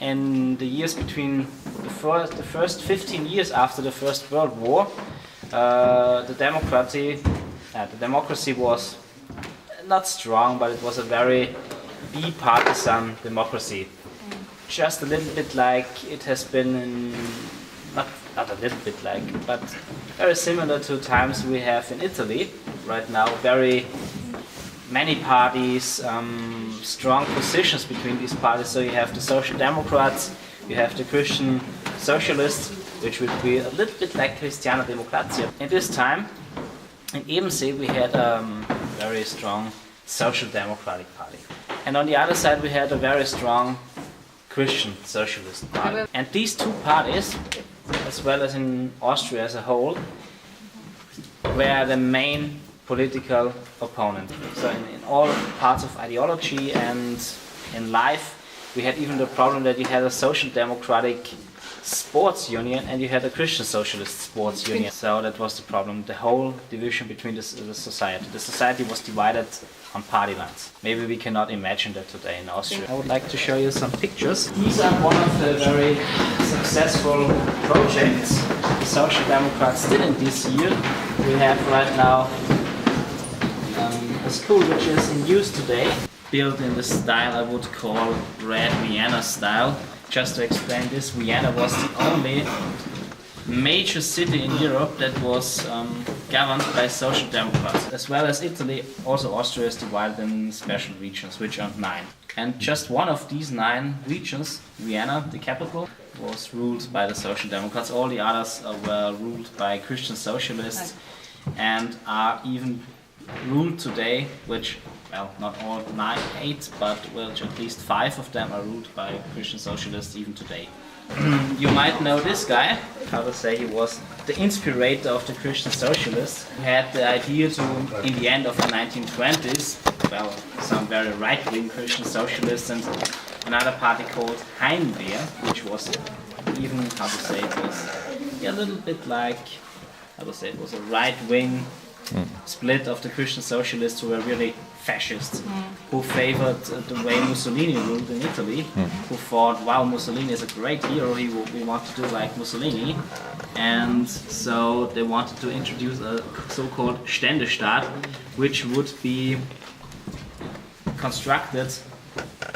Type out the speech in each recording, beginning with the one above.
in the years between the first 15 years after the First World War, the democracy was not strong, but it was a very bipartisan democracy. Just a little bit like it has been in, not a little bit like, but very similar to times we have in Italy right now. Very many parties, strong positions between these parties. So you have the Social Democrats, you have the Christian Socialists, which would be a little bit like Cristiana Democrazia. At this time, in Ebensee, we had a very strong Social Democratic Party. And on the other side, we had a very strong Christian Socialist Party. And these two parties, as well as in Austria as a whole, were the main political opponent. So in all parts of ideology and in life, we had even the problem that you had a social democratic sports union and you had a Christian socialist sports union. So that was the problem, the whole division between the society. The society was divided on party lines. Maybe we cannot imagine that today in Austria. I would like to show you some pictures. These are one of the very successful projects the Social Democrats did in this year. We have right now a school which is in use today, built in the style I would call Red Vienna style. Just to explain this, Vienna was the only major city in Europe that was governed by Social Democrats. As well as Italy, also Austria is divided in special regions, which are 9. And just one of these 9 regions, Vienna, the capital, was ruled by the Social Democrats. All the others were ruled by Christian Socialists and are even ruled today, which, well, not all 8, but well, at least 5 of them are ruled by Christian Socialists even today. You might know this guy, how to say, he was the inspirator of the Christian Socialists. He had the idea to, in the end of the 1920s, well, some very right-wing Christian Socialists and another party called Heimwehr, which was even, how to say, it was a little bit like, how to say, it was a right-wing split of the Christian Socialists who were really fascists, who favored the way Mussolini ruled in Italy, who thought, wow, Mussolini is a great hero, we want to do like Mussolini. And so they wanted to introduce a so-called Ständestaat, which would be constructed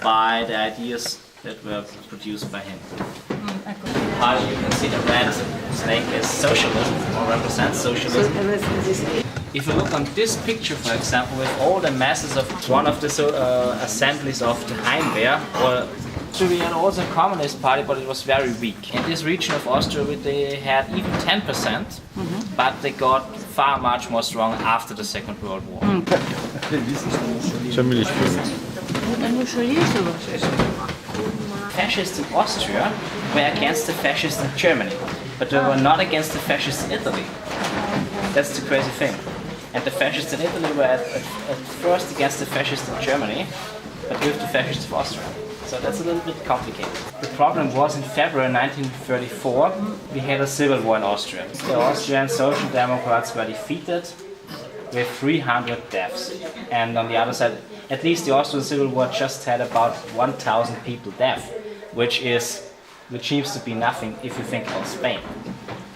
by the ideas that were produced by him. You can see the red snake is socialism, or represents socialism. If you look on this picture, for example, with all the masses of one of the assemblies of the Heimwehr, we had also a communist party, but it was very weak. In this region of Austria, they had even 10%, but they got far much more strong after the Second World War. Fascists in Austria were against the fascists in Germany, but they were not against the fascists in Italy. That's the crazy thing. And the fascists in Italy were at first against the fascists in Germany, but with the fascists of Austria. So that's a little bit complicated. The problem was in February 1934, we had a civil war in Austria. The Austrian Social Democrats were defeated with 300 deaths. And on the other side, at least the Austrian Civil War just had about 1,000 people dead, which seems to be nothing if you think about Spain.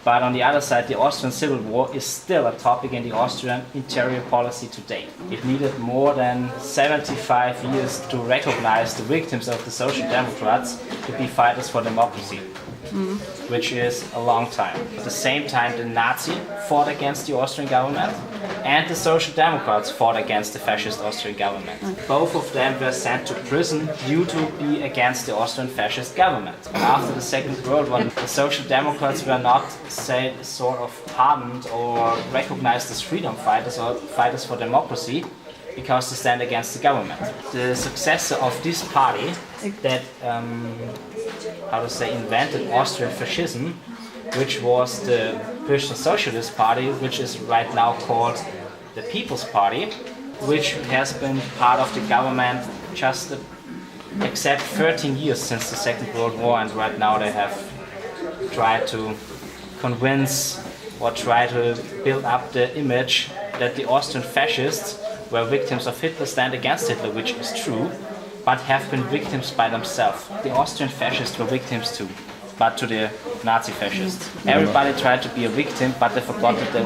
But on the other side, the Austrian Civil War is still a topic in the Austrian interior policy today. It needed more than 75 years to recognize the victims of the Social Democrats to be fighters for democracy, which is a long time. At the same time, the Nazi fought against the Austrian government and the Social Democrats fought against the fascist Austrian government. Both of them were sent to prison due to be against the Austrian fascist government. After the Second World War, the Social Democrats were not, say, sort of pardoned or recognized as freedom fighters or fighters for democracy because they stand against the government. The successor of this party that, invented Austrian fascism, which was the Christian Socialist Party, which is right now called the People's Party, which has been part of the government just except 13 years since the Second World War, and right now they have tried to convince or try to build up the image that the Austrian fascists were victims of Hitler, stand against Hitler, which is true, but have been victims by themselves. The Austrian fascists were victims too, but to the Nazi fascists. Everybody tried to be a victim, but they forgot that they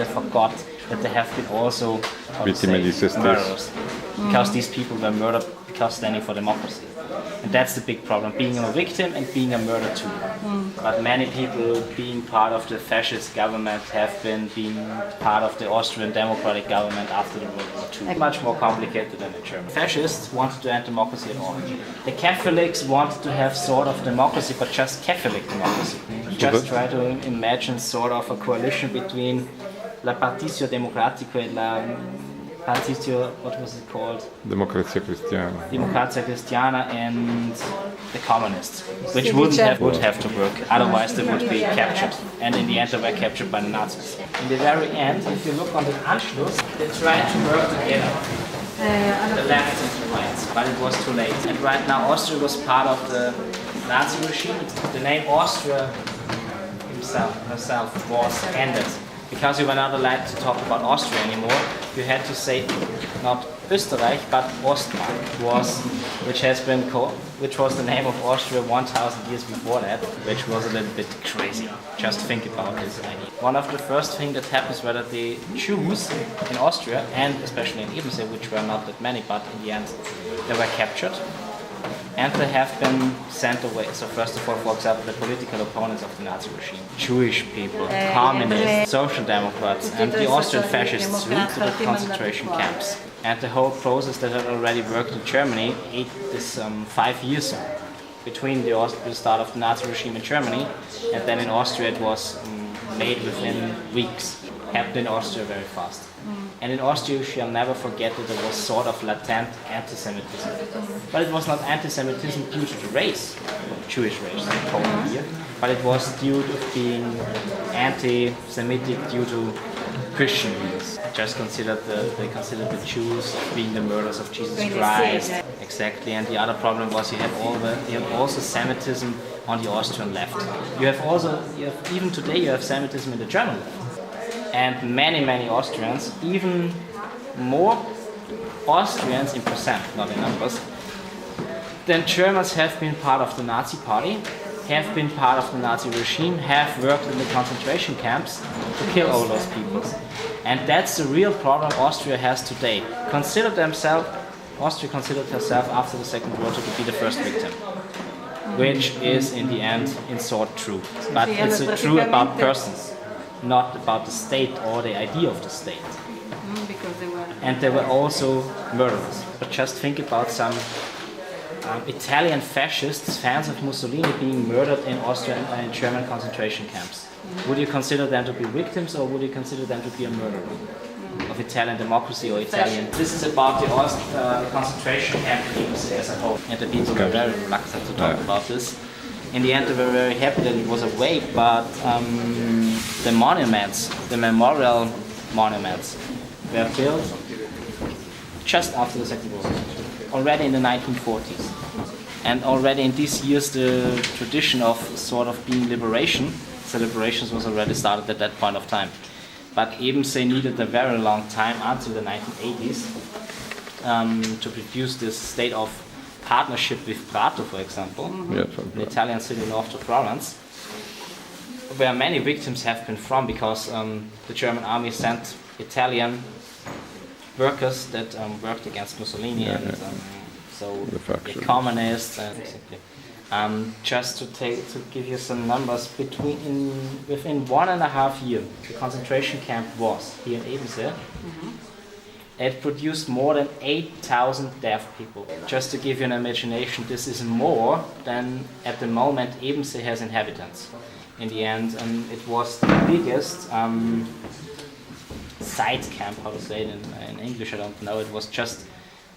forgot that they have been also murderers, because these people were murdered because standing for democracy. And that's the big problem, being a victim and being a murderer too. But many people being part of the fascist government have been part of the Austrian democratic government after the World War II. Much more complicated than in Germany. Fascists wanted to end democracy at all. The Catholics wanted to have sort of democracy, but just Catholic democracy. Just try to imagine sort of a coalition between la Partito Democratico and la Partito, what was it called? Democrazia Cristiana. Democrazia Cristiana and the communists, which would have to work, otherwise they would be captured. And in the end they were captured by the Nazis. In the very end, if you look on the Anschluss, they tried to work together, the left and the right, but it was too late. And right now Austria was part of the Nazi regime. The name Austria herself was ended. Because you were not allowed to talk about Austria anymore, you had to say not Österreich but Ostmark, which was the name of Austria 1,000 years before that, which was a little bit crazy. Just think about this idea. One of the first things that happens were that the Jews in Austria, and especially in Ebensee, which were not that many, but in the end they were captured. And they have been sent away. So first of all, for example, the political opponents of the Nazi regime, Jewish people, communists, social democrats, and the Austrian fascists too, to the concentration camps. And the whole process that had already worked in Germany, 5 years between the start of the Nazi regime in Germany, and then in Austria it was made within weeks. Happened in Austria very fast. And in Austria you shall never forget that there was sort of latent anti-Semitism. But it was not anti-Semitism due to the race, Jewish race, here, but it was due to being anti-Semitic due to Christian views. Just they considered the Jews being the murderers of Jesus Christ. Exactly, and the other problem was you have also Semitism on the Austrian left. Even today you have Semitism in the German left. And many Austrians, even more Austrians in percent, not in numbers, than Germans have been part of the Nazi party, have been part of the Nazi regime, have worked in the concentration camps to kill all those people. And that's the real problem Austria has today. Austria considered herself after the Second World War to be the first victim, which is in the end in sort true. But it's true about persons, not about the state or the idea of the state. And they were also murderers. But just think about some Italian fascists, fans of Mussolini, being murdered in Austrian and German concentration camps. Would you consider them to be victims, or would you consider them to be a murderer of Italian democracy or Italian? This is about the concentration camp as a whole. And the people were very reluctant to talk about this. In the end, they were very happy that it was away, but the memorial monuments, were built just after the Second World War, already in the 1940s. And already in these years, the tradition of sort of being celebrations was already started at that point of time. But Ebensee needed a very long time, until the 1980s, to produce this state of partnership with Prato, for example, the Italian city north of Florence, where many victims have been from, because the German army sent Italian workers that worked against Mussolini the communists. Just to give you some numbers, within 1.5 years, the concentration camp was here in Ebensee. It produced more than 8,000 deaf people. Just to give you an imagination, this is more than at the moment Ebensee has inhabitants. In the end, it was the biggest side camp, how to say it in English, I don't know. It was just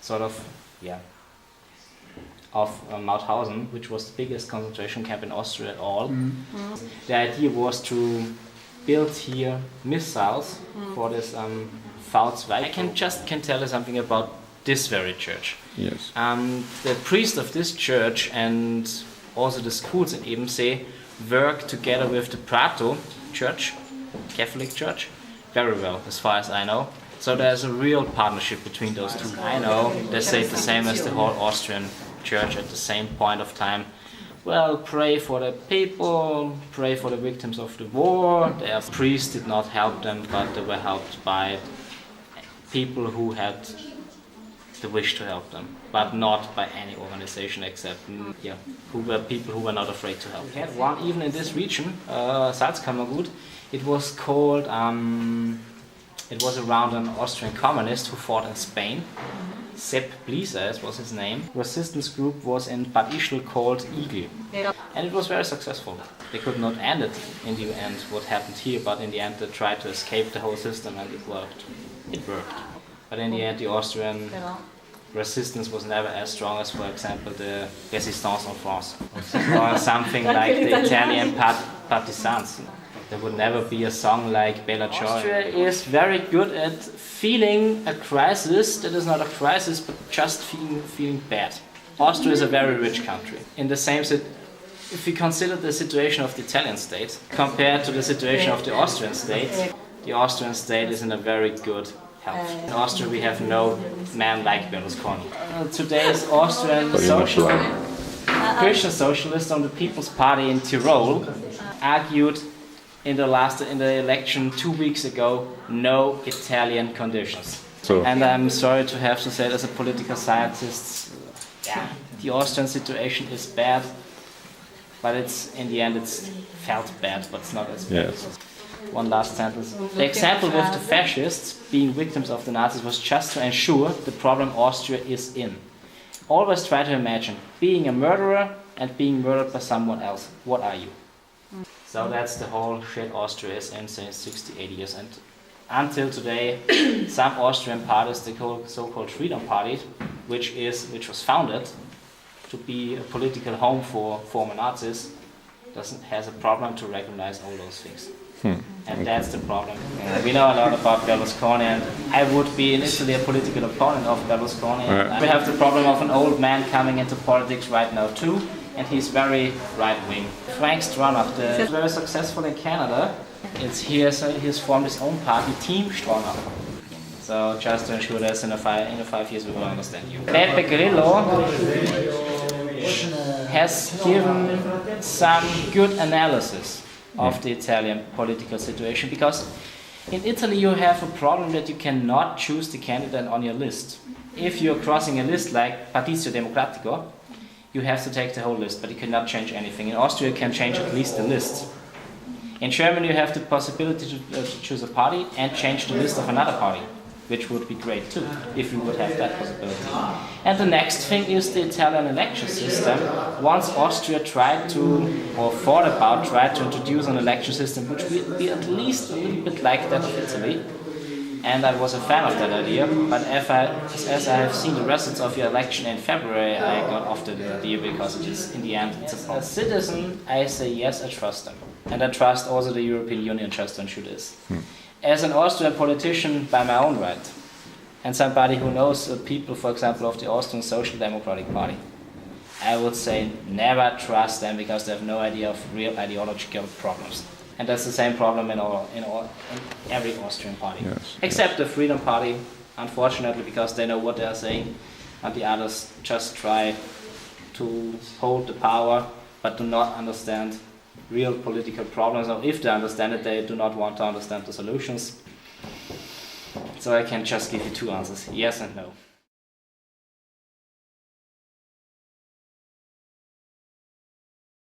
sort of, of Mauthausen, which was the biggest concentration camp in Austria at all. The idea was to build here missiles for this I can tell you something about this very church. Yes. The priest of this church and also the schools in Ebensee work together with the Prato church, Catholic church, very well, as far as I know. So there's a real partnership between those two. I know they say the same as the whole Austrian church at the same point of time. Well, pray for the people, pray for the victims of the war. Their priests did not help them, but they were helped by people who had the wish to help them, but not by any organization except who were people who were not afraid to help. We had one even in this region, Salzkammergut. It was called. It was around an Austrian communist who fought in Spain. Sepp Blieser was his name. Resistance group was in Bad Ischl called Eagle. And it was very successful. They could not end it in the end, what happened here, but in the end they tried to escape the whole system and it worked. It worked. But in the end the Austrian resistance was never as strong as, for example, the Résistance en France. Or something like the Italian partisans. There would never be a song like Bella Joy. Austria is very good at feeling a crisis that is not a crisis, but just feeling bad. Austria is a very rich country. In the same if we consider the situation of the Italian state compared to the situation of the Austrian state, the Austrian state is in a very good health. In Austria we have no man like Berlusconi. Today's Austrian Christian socialist on the People's Party in Tyrol argued in the election 2 weeks ago, no Italian conditions. And I'm sorry to have to say, as a political scientist, the Austrian situation is bad, but in the end it's felt bad, but it's not as bad. Yes. One last sentence. The example with the fascists being victims of the Nazis was just to ensure the problem Austria is in. Always try to imagine being a murderer and being murdered by someone else. What are you? So that's the whole shit Austria is in since 60, 80 years. And until today, some Austrian parties, the so-called Freedom Party, which was founded to be a political home for former Nazis, has a problem to recognize all those things. And that's the problem. We know a lot about Berlusconi, and I would be in Italy a political opponent of Berlusconi. We have the problem of an old man coming into politics right now too. And he's very right-wing. Frank Stronach, is very successful in Canada. He has formed his own party, Team Stronach. So just to ensure that in 5 years we will understand you. Beppe Grillo has given some good analysis of the Italian political situation, because in Italy you have a problem that you cannot choose the candidate on your list. If you're crossing a list like Partito Democratico, you have to take the whole list, but you cannot change anything. In Austria you can change at least the list. In Germany you have the possibility to choose a party and change the list of another party, which would be great too, if you would have that possibility. And the next thing is the Italian election system. Once Austria tried to introduce an election system which would be at least a little bit like that of Italy, and I was a fan of that idea, but as I have seen the results of the election in February, I got off the idea because it is, in the end, it's a problem. As a citizen, I say yes, I trust them. And I trust also the European Union just to ensure this. As an Austrian politician, by my own right, and somebody who knows people, for example, of the Austrian Social Democratic Party, I would say never trust them because they have no idea of real ideological problems. And that's the same problem in every Austrian party. Yes, except the Freedom Party, unfortunately, because they know what they are saying, and the others just try to hold the power, but do not understand real political problems, or if they understand it, they do not want to understand the solutions. So I can just give you two answers, yes and no.